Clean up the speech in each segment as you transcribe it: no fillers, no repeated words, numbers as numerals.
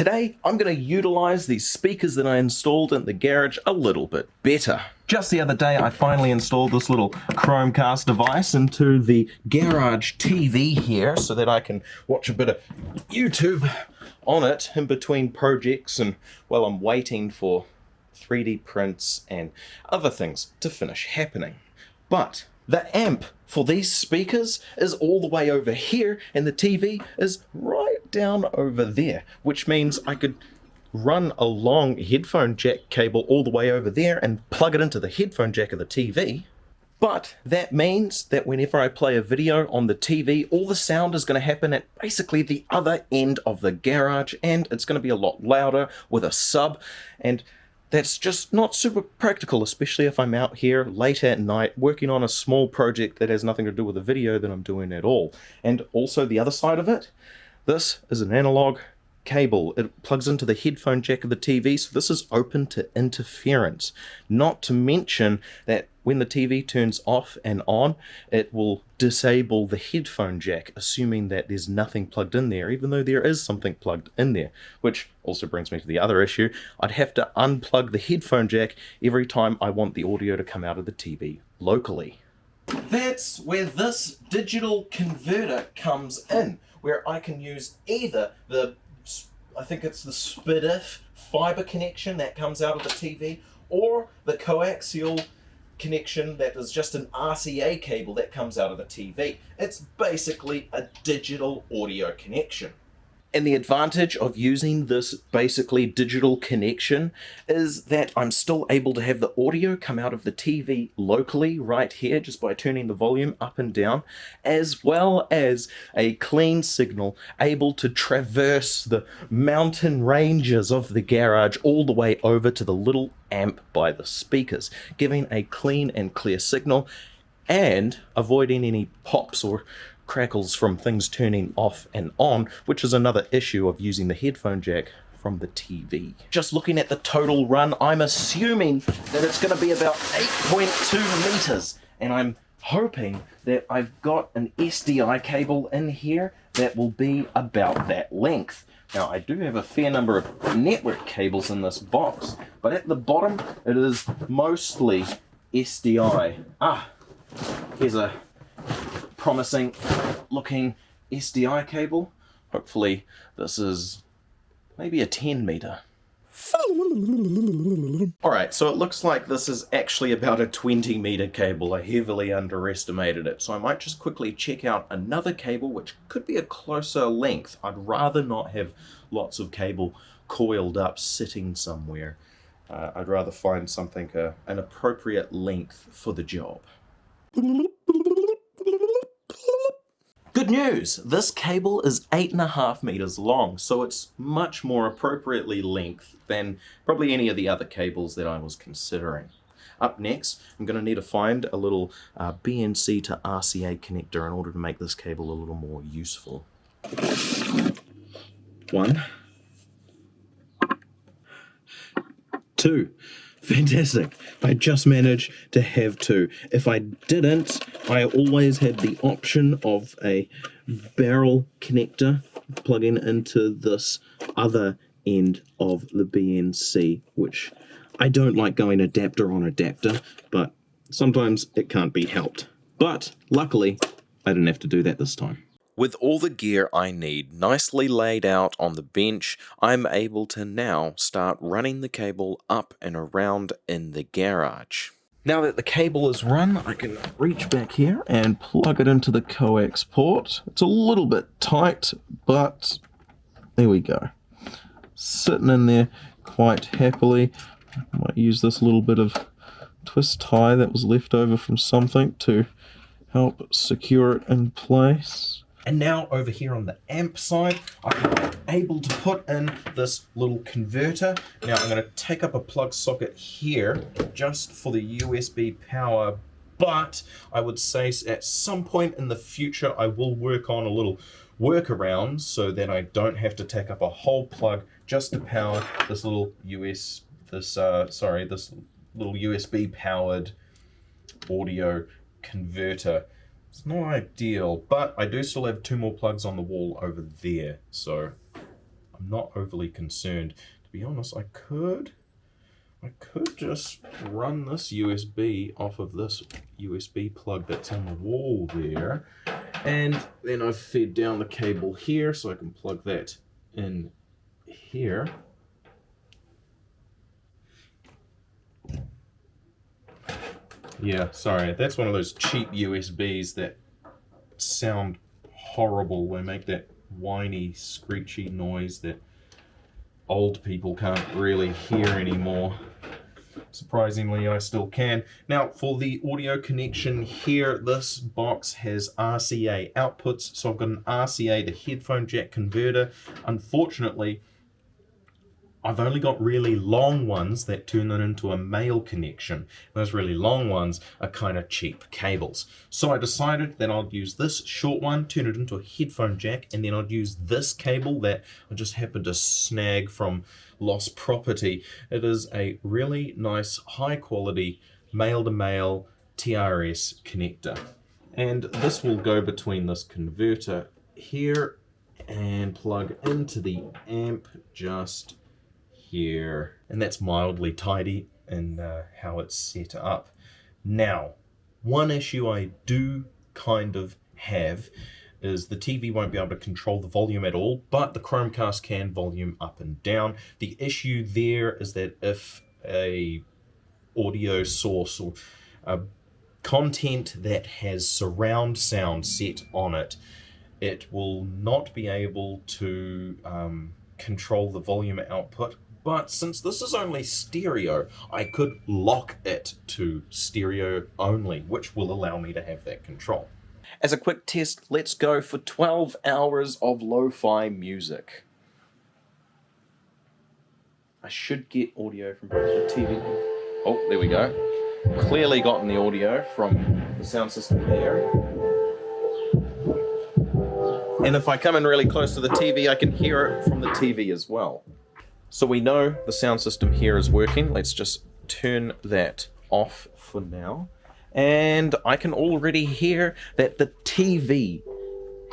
Today, I'm going to utilize these speakers that I installed in the garage a little bit better. Just the other day, I finally installed this little Chromecast device into the garage TV here so that I can watch a bit of YouTube on it in between projects and while I'm waiting for 3D prints and other things to finish happening. But the amp for these speakers is all the way over here and the TV is right down over there, which means I could run a long headphone jack cable all the way over there and plug it into the headphone jack of the TV. But that means that whenever I play a video on the TV, all the sound is going to happen at basically the other end of the garage, and it's going to be a lot louder with a sub, and that's just not super practical, especially if I'm out here late at night working on a small project that has nothing to do with the video that I'm doing at all. And also the other side of it, this is an analog cable. It plugs into the headphone jack of the TV, so this is open to interference. Not to mention that when the TV turns off and on, it will disable the headphone jack, assuming that there's nothing plugged in there, even though there is something plugged in there. Which also brings me to the other issue. I'd have to unplug the headphone jack every time I want the audio to come out of the TV locally. That's where this digital converter comes in, where I can use either I think it's the SPDIF fiber connection that comes out of the TV, or the coaxial connection that is just an RCA cable that comes out of the TV. It's basically a digital audio connection. And the advantage of using this basically digital connection is that I'm still able to have the audio come out of the TV locally right here just by turning the volume up and down, as well as a clean signal able to traverse the mountain ranges of the garage all the way over to the little amp by the speakers, giving a clean and clear signal and avoiding any pops or crackles from things turning off and on, which is another issue of using the headphone jack from the TV. Just looking at the total run, I'm assuming that it's going to be about 8.2 meters, and I'm hoping that I've got an SDI cable in here that will be about that length. Now, I do have a fair number of network cables in this box, but at the bottom it is mostly SDI. Here's a promising looking SDI cable. Hopefully this is maybe a 10 meter. Alright, so it looks like this is actually about a 20 meter cable. I heavily underestimated it, so I might just quickly check out another cable which could be a closer length. I'd rather not have lots of cable coiled up sitting somewhere. I'd rather find something an appropriate length for the job. Good news! This cable is 8.5 meters long, so it's much more appropriately length than probably any of the other cables that I was considering. Up next, I'm going to need to find a little BNC to RCA connector in order to make this cable a little more useful. 1, 2. Fantastic. I just managed to have 2. If I didn't, I always had the option of a barrel connector plugging into this other end of the BNC, which I don't like going adapter on adapter, but sometimes it can't be helped. But luckily, I didn't have to do that this time. With all the gear I need nicely laid out on the bench, I'm able to now start running the cable up and around in the garage. Now that the cable is run, I can reach back here and plug it into the coax port. It's a little bit tight, but there we go. Sitting in there quite happily. I might use this little bit of twist tie that was left over from something to help secure it in place. And now over here on the amp side, I'm able to put in this little converter. Now I'm going to take up a plug socket here just for the USB power, but I would say at some point in the future I will work on a little workaround so that I don't have to take up a whole plug just to power this little this little USB powered audio converter. It's not ideal, but I do still have 2 more plugs on the wall over there, so I I'm not overly concerned. To be honest, I could just run this USB off of this USB plug that's on the wall there, and then I've fed down the cable here so I can plug that in here. Yeah, sorry, that's one of those cheap USBs that sound horrible. They make that whiny, screechy noise that old people can't really hear anymore. Surprisingly, I still can. Now, for the audio connection here, this box has RCA outputs. So I've got an RCA to headphone jack converter. Unfortunately, I've only got really long ones that turn that into a mail connection. Those really long ones are kind of cheap cables. So I decided that I'd use this short one, turn it into a headphone jack, and then I'd use this cable that I just happened to snag from lost property. It is a really nice, high quality male-to-male TRS connector. And this will go between this converter here and plug into the amp just here, and that's mildly tidy in how it's set up. Now, one issue I do kind of have is the TV won't be able to control the volume at all, but the Chromecast can volume up and down. The issue there is that if a audio source or content that has surround sound set on it, it will not be able to control the volume output. But since this is only stereo, I could lock it to stereo only, which will allow me to have that control. As a quick test, let's go for 12 hours of lo-fi music. I should get audio from both the TV. Oh, there we go. Clearly gotten the audio from the sound system there. And if I come in really close to the TV, I can hear it from the TV as well. So we know the sound system here is working. Let's just turn that off for now. And I can already hear that the TV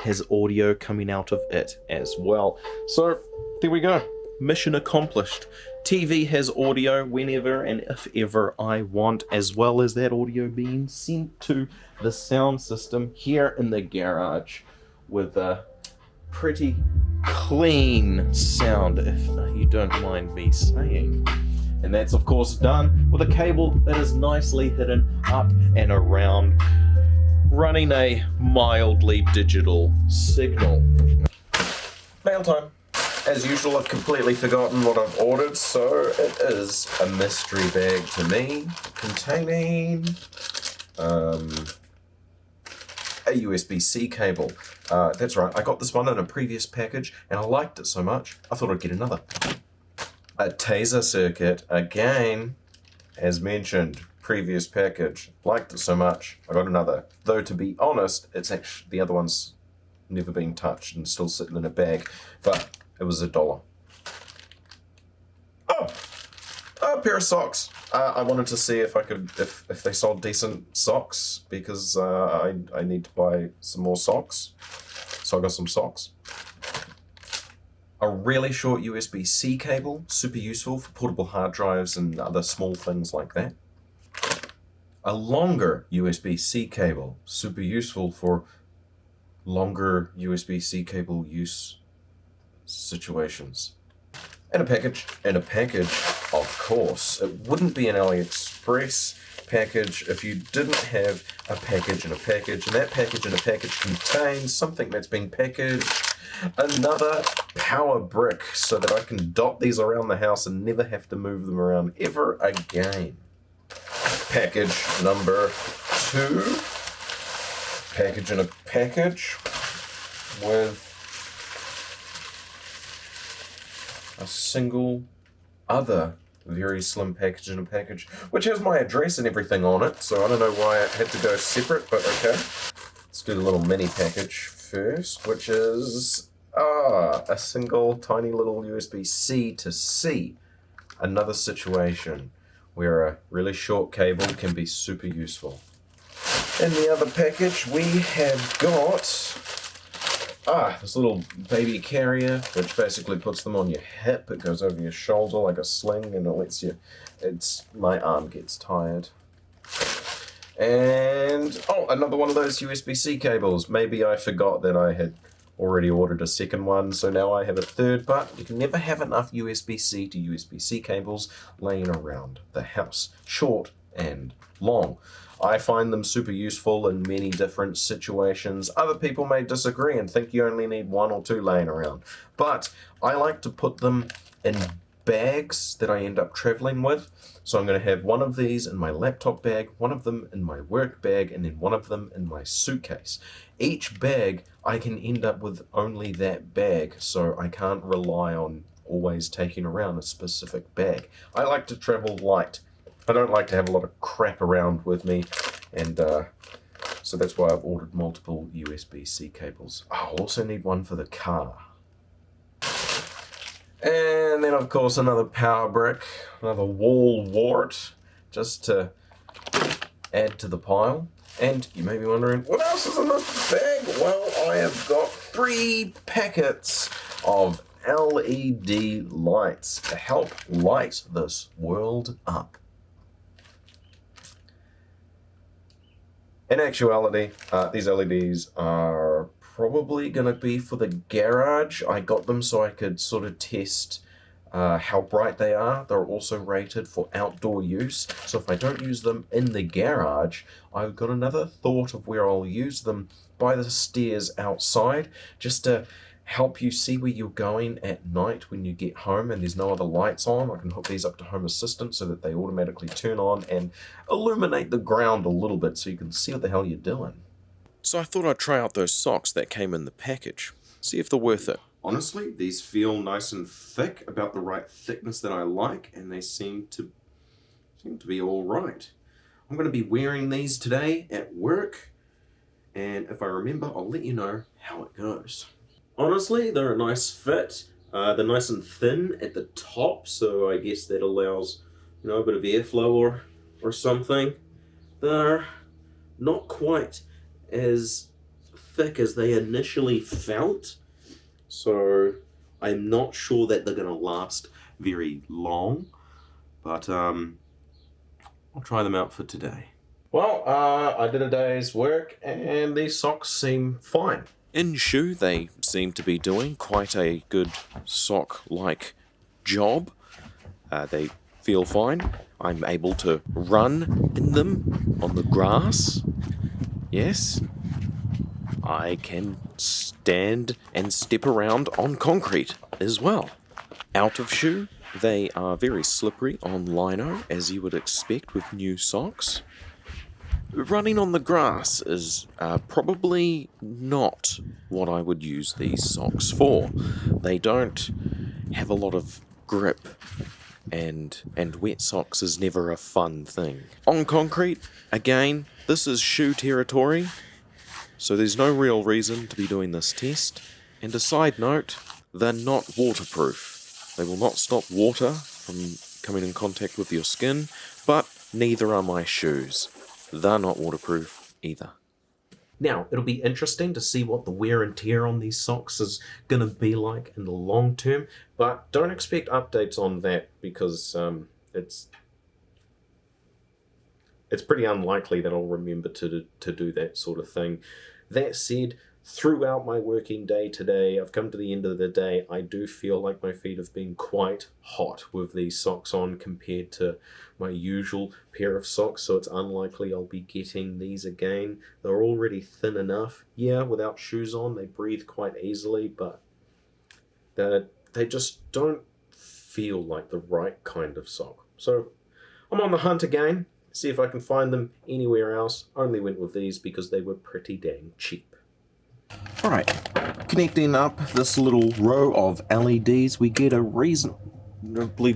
has audio coming out of it as well. So there we go. Mission accomplished. TV has audio whenever and if ever I want, as well as that audio being sent to the sound system here in the garage with a pretty clean sound, if you don't mind me saying. And that's of course done with a cable that is nicely hidden up and around, running a mildly digital signal. Mail time. As usual, I've completely forgotten what I've ordered, so it is a mystery bag to me containing a USB-C cable. That's right, I got this one in a previous package and I liked it so much, I thought I'd get another. A taser circuit, again, as mentioned, previous package. Liked it so much, I got another. Though to be honest, it's actually, the other one's never been touched and still sitting in a bag, but it was $1. Oh, a pair of socks. I wanted to see if I could, if they sold decent socks, because I need to buy some more socks. So I got some socks. A really short USB-C cable, super useful for portable hard drives and other small things like that. A longer USB-C cable, super useful for longer USB-C cable use situations. And a package, of course. It wouldn't be an AliExpress package if you didn't have a package in a package, and that package in a package contains something that's been packaged, another power brick, so that I can dot these around the house and never have to move them around ever again. Package number 2. Package in a package with a single other very slim package in a package, which has my address and everything on it, so I don't know why it had to go separate, but okay. Let's do the little mini package first, which is a single tiny little USB-C to C. Another situation where a really short cable can be super useful. In the other package we have got This little baby carrier, which basically puts them on your hip. It goes over your shoulder like a sling, and it lets you... my arm gets tired. And, another one of those USB-C cables. Maybe I forgot that I had already ordered a second one, so now I have a third, but you can never have enough USB-C to USB-C cables laying around the house, short and long. I find them super useful in many different situations. Other people may disagree and think you only need one or two laying around, but I like to put them in bags that I end up traveling with. So I'm going to have one of these in my laptop bag, one of them in my work bag, and then one of them in my suitcase. Each bag, I can end up with only that bag, so I can't rely on always taking around a specific bag. I like to travel light. I don't like to have a lot of crap around with me, and so that's why I've ordered multiple USB-C cables. I'll also need one for the car. And then, of course, another power brick, another wall wart, just to add to the pile. And you may be wondering, what else is in this bag? Well, I have got 3 packets of LED lights to help light this world up. In actuality, these LEDs are probably going to be for the garage. I got them so I could sort of test how bright they are. They're also rated for outdoor use, so if I don't use them in the garage, I've got another thought of where I'll use them by the stairs outside, just to help you see where you're going at night when you get home and there's no other lights on. I can hook these up to Home Assistant so that they automatically turn on and illuminate the ground a little bit so you can see what the hell you're doing. So I thought I'd try out those socks that came in the package, see if they're worth it. Honestly, these feel nice and thick, about the right thickness that I like, and they seem to be all right. I'm going to be wearing these today at work, and if I remember, I'll let you know how it goes. Honestly, they're a nice fit. They're nice and thin at the top, so I guess that allows, a bit of airflow or something. They're not quite as thick as they initially felt, so I'm not sure that they're going to last very long, but I'll try them out for today. Well, I did a day's work and these socks seem fine. In shoe, they seem to be doing quite a good sock-like job. They feel fine. I'm able to run in them on the grass. Yes, I can stand and step around on concrete as well. Out of shoe, they are very slippery on lino, as you would expect with new socks. Running on the grass is probably not what I would use these socks for. They don't have a lot of grip, and wet socks is never a fun thing. On concrete, again, this is shoe territory, so there's no real reason to be doing this test. And a side note, they're not waterproof. They will not stop water from coming in contact with your skin, but neither are my shoes. They're not waterproof either. Now, it'll be interesting to see what the wear and tear on these socks is going to be like in the long term, but don't expect updates on that because it's pretty unlikely that I'll remember to do that sort of thing. That said, throughout my working day today, I've come to the end of the day, I do feel like my feet have been quite hot with these socks on compared to my usual pair of socks, so it's unlikely I'll be getting these again. They're already thin enough. Yeah, without shoes on, they breathe quite easily, but they just don't feel like the right kind of sock. So I'm on the hunt again, see if I can find them anywhere else. Only went with these because they were pretty dang cheap. Alright, connecting up this little row of LEDs, we get a reasonably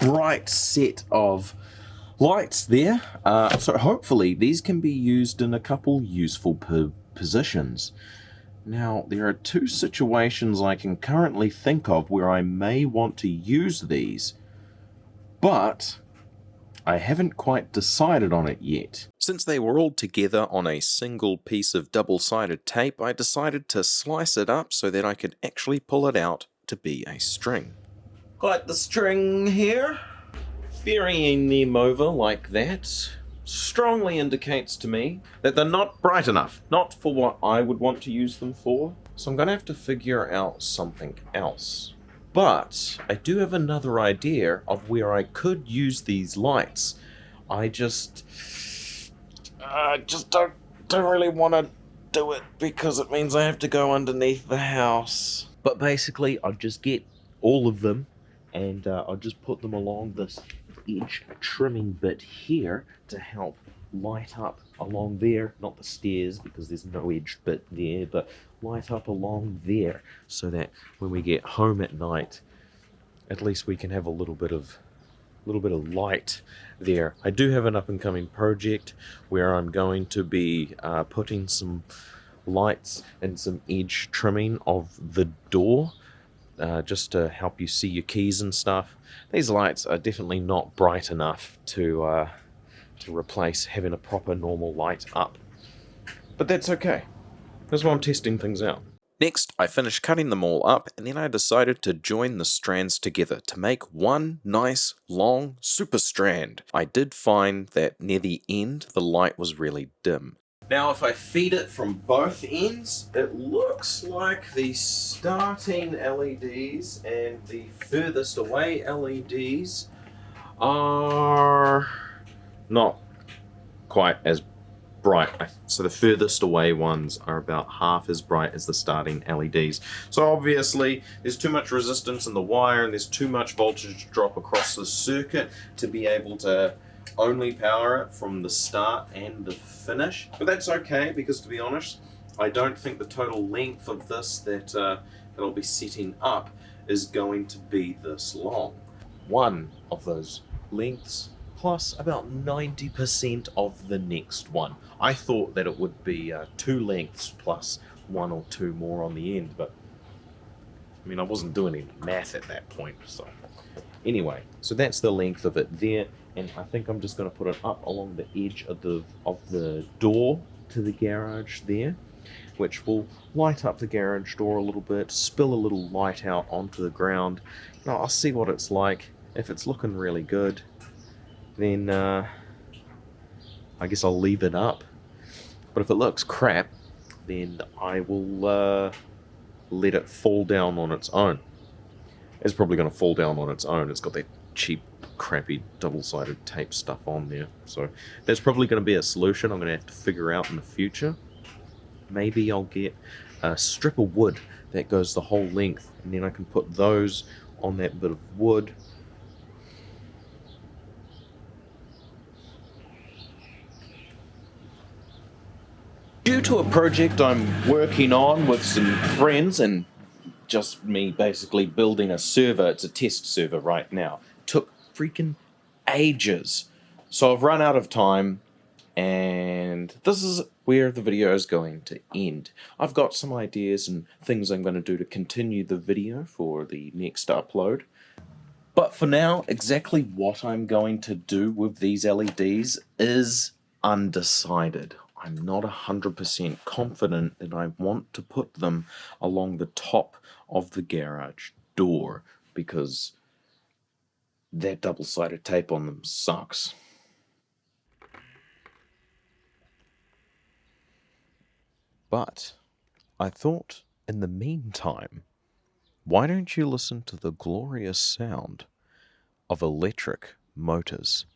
bright set of lights there. So hopefully these can be used in a couple useful positions. Now, there are 2 situations I can currently think of where I may want to use these, but I haven't quite decided on it yet. Since they were all together on a single piece of double-sided tape, I decided to slice it up so that I could actually pull it out to be a string. Got the string here. Varying them over like that strongly indicates to me that they're not bright enough, not for what I would want to use them for. So I'm going to have to figure out something else. But I do have another idea of where I could use these lights. I just don't really want to do it because it means I have to go underneath the house. But basically, I'll just get all of them and I'll just put them along this edge trimming bit here to help light up along there, not the stairs because there's no edged bit there, but light up along there so that when we get home at night, at least we can have a little bit of light there. I do have an up and coming project where I'm going to be putting some lights and some edge trimming of the door just to help you see your keys and stuff. These lights are definitely not bright enough to replace having a proper normal light up. But that's okay. That's why I'm testing things out. Next, I finished cutting them all up, and then I decided to join the strands together to make one nice, long super strand. I did find that near the end, the light was really dim. Now, if I feed it from both ends, it looks like the starting LEDs and the furthest away LEDs are not quite as bright. So the furthest away ones are about half as bright as the starting LEDs. So obviously there's too much resistance in the wire and there's too much voltage drop across the circuit to be able to only power it from the start and the finish. But that's okay, because to be honest, I don't think the total length of this that I'll be setting up is going to be this long. One of those lengths plus about 90% of the next one. I thought that it would be 2 lengths plus 1 or 2 more on the end, but I mean, I wasn't doing any math at that point. So anyway, so that's the length of it there, and I think I'm just going to put it up along the edge of the door to the garage there, which will light up the garage door a little bit, spill a little light out onto the ground. Now, I'll see what it's like. If it's looking really good, then I guess I'll leave it up. But if it looks crap, then I will let it fall down on its own. It's probably going to fall down on its own. It's got that cheap, crappy, double-sided tape stuff on there. So that's probably going to be a solution I'm going to have to figure out in the future. Maybe I'll get a strip of wood that goes the whole length, and then I can put those on that bit of wood. Due to a project I'm working on with some friends and just me basically building a server, it's a test server right now, took freaking ages. So I've run out of time, and this is where the video is going to end. I've got some ideas and things I'm going to do to continue the video for the next upload. But for now, exactly what I'm going to do with these LEDs is undecided. I'm not 100% confident that I want to put them along the top of the garage door because that double-sided tape on them sucks. But I thought, in the meantime, why don't you listen to the glorious sound of electric motors?